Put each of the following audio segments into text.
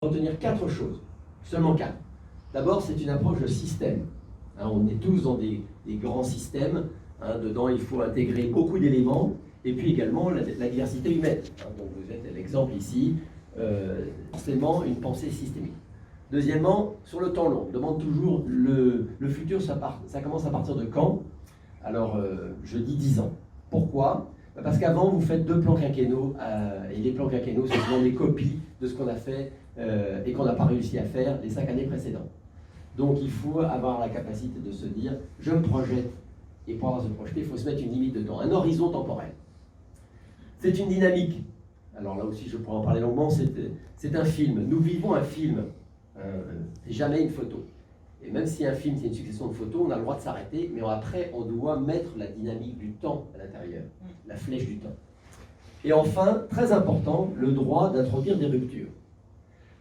retenir 4 choses, seulement 4. D'abord, c'est une approche de système. Hein, on est tous dans des grands systèmes. Hein, dedans, il faut intégrer beaucoup d'éléments. Et puis également la diversité humaine. Hein, donc vous êtes l'exemple ici. Forcément, une pensée systémique. Deuxièmement, sur le temps long, on demande toujours le futur, ça commence à partir de quand? Alors, je dis 10 ans. Pourquoi? Parce qu'avant, vous faites 2 plans quinquennaux, et les plans quinquennaux, c'est souvent des copies de ce qu'on a fait et qu'on n'a pas réussi à faire les 5 années précédentes. Donc, il faut avoir la capacité de se dire, je me projette, et pour avoir se projeter, il faut se mettre une limite de temps, un horizon temporel. C'est une dynamique. Alors là aussi, je pourrais en parler longuement, c'est un film. Nous vivons un film, c'est jamais une photo. Et même si un film, c'est une succession de photos, on a le droit de s'arrêter, mais après, on doit mettre la dynamique du temps à l'intérieur, la flèche du temps. Et enfin, très important, le droit d'introduire des ruptures.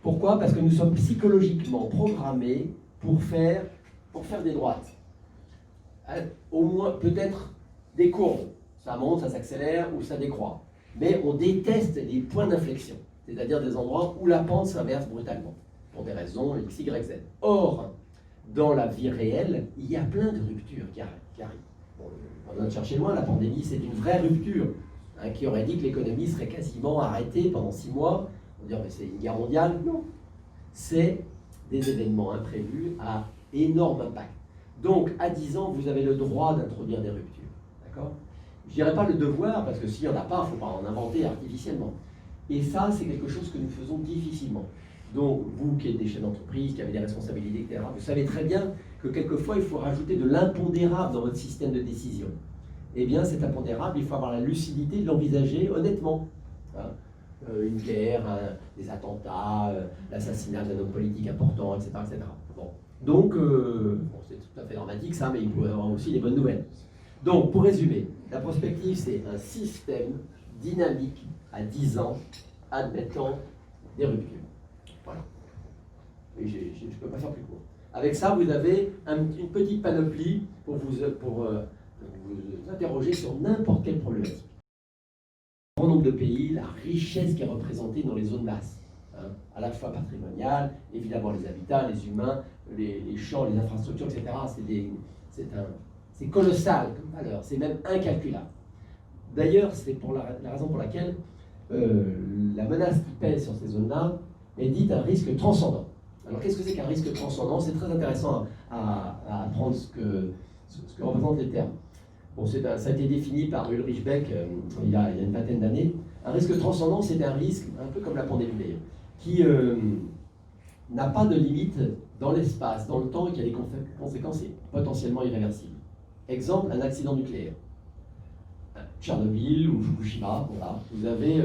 Pourquoi? Parce que nous sommes psychologiquement programmés pour faire des droites. Au moins, peut-être des courbes. Ça monte, ça s'accélère ou ça décroît. Mais on déteste les points d'inflexion, c'est-à-dire des endroits où la pente s'inverse brutalement, pour des raisons X, Y, Z. Or, dans la vie réelle, il y a plein de ruptures qui arrivent. Bon, on vient de chercher loin, la pandémie, c'est une vraie rupture, hein, qui aurait dit que l'économie serait quasiment arrêtée pendant 6 mois. On dirait, mais c'est une guerre mondiale. Non. C'est des événements imprévus à énorme impact. Donc, à 10 ans, vous avez le droit d'introduire des ruptures. D'accord? Je ne dirais pas le devoir, parce que s'il n'y en a pas, il ne faut pas en inventer artificiellement. Et ça, c'est quelque chose que nous faisons difficilement. Donc, vous qui êtes des chefs d'entreprise, qui avez des responsabilités, etc., vous savez très bien que quelquefois, il faut rajouter de l'impondérable dans votre système de décision. Eh bien, cet impondérable, il faut avoir la lucidité de l'envisager honnêtement. Hein, une guerre, des attentats, l'assassinat d'un homme politique important, etc. etc. Bon. Donc, c'est tout à fait dramatique ça, mais il peut y avoir aussi des bonnes nouvelles. Donc, pour résumer, la prospective, c'est un système dynamique à 10 ans, admettant des ruptures. Voilà. Et je ne peux pas faire plus court. Avec ça, vous avez une petite panoplie pour vous interroger sur n'importe quelle problématique. Un grand nombre de pays, la richesse qui est représentée dans les zones basses, hein, à la fois patrimoniale, évidemment les habitats, les humains, les champs, les infrastructures, etc. C'est colossal comme valeur, c'est même incalculable. D'ailleurs, c'est pour la raison pour laquelle la menace qui pèse sur ces zones-là est dite un risque transcendant. Alors qu'est-ce que c'est qu'un risque transcendant? C'est très intéressant à apprendre ce que représentent les termes. Bon, ça a été défini par Ulrich Beck il y a une vingtaine d'années. Un risque transcendant, c'est un risque, un peu comme la pandémie d'ailleurs, qui n'a pas de limite dans l'espace, dans le temps, et qui a des conséquences potentiellement irréversibles. Exemple, un accident nucléaire. Tchernobyl ou Fukushima, voilà. Vous avez,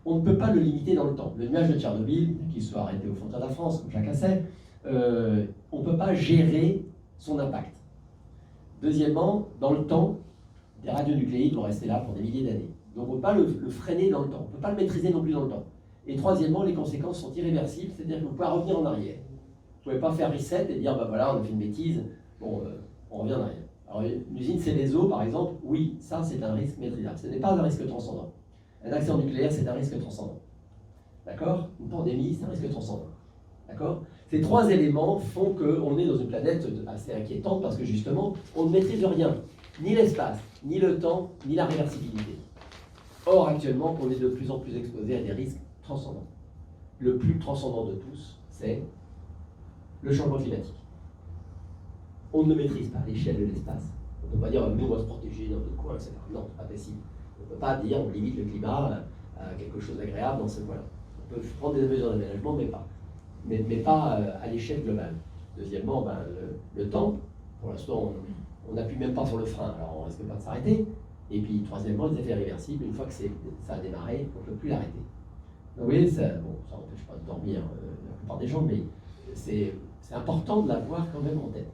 on ne peut pas le limiter dans le temps. Le nuage de Tchernobyl, qu'il soit arrêté aux frontières de la France, comme chacun sait, on ne peut pas gérer son impact. Deuxièmement, dans le temps, des radionucléides vont rester là pour des milliers d'années. Donc on ne peut pas le freiner dans le temps, on ne peut pas le maîtriser non plus dans le temps. Et troisièmement, les conséquences sont irréversibles, c'est-à-dire que vous pouvez revenir en arrière. Vous ne pouvez pas faire reset et dire, ben voilà, on a fait une bêtise, bon, on revient en arrière. Alors une usine Céveso, par exemple, oui, ça c'est un risque maîtrisable. Ce n'est pas un risque transcendant. Un accident nucléaire, c'est un risque transcendant. D'accord? Une pandémie, c'est un risque transcendant. D'accord? Ces 3 éléments font qu'on est dans une planète assez inquiétante parce que justement, on ne maîtrise rien. Ni l'espace, ni le temps, ni la réversibilité. Or, actuellement, on est de plus en plus exposé à des risques transcendants. Le plus transcendant de tous, c'est le changement climatique. On ne maîtrise pas l'échelle de l'espace. On ne peut pas dire, nous, on va se protéger dans notre coin, etc. Non, c'est pas possible. On ne peut pas dire, on limite le climat à quelque chose d'agréable dans ce coin-là. On peut prendre des mesures d'aménagement, mais pas à l'échelle globale. Deuxièmement, ben, le temps, pour l'instant, on n'appuie même pas sur le frein, alors on ne risque pas de s'arrêter. Et puis, troisièmement, les effets réversibles, une fois que ça a démarré, on ne peut plus l'arrêter. Donc, vous voyez, ça n'empêche pas de dormir la plupart des gens, mais c'est important de l'avoir quand même en tête.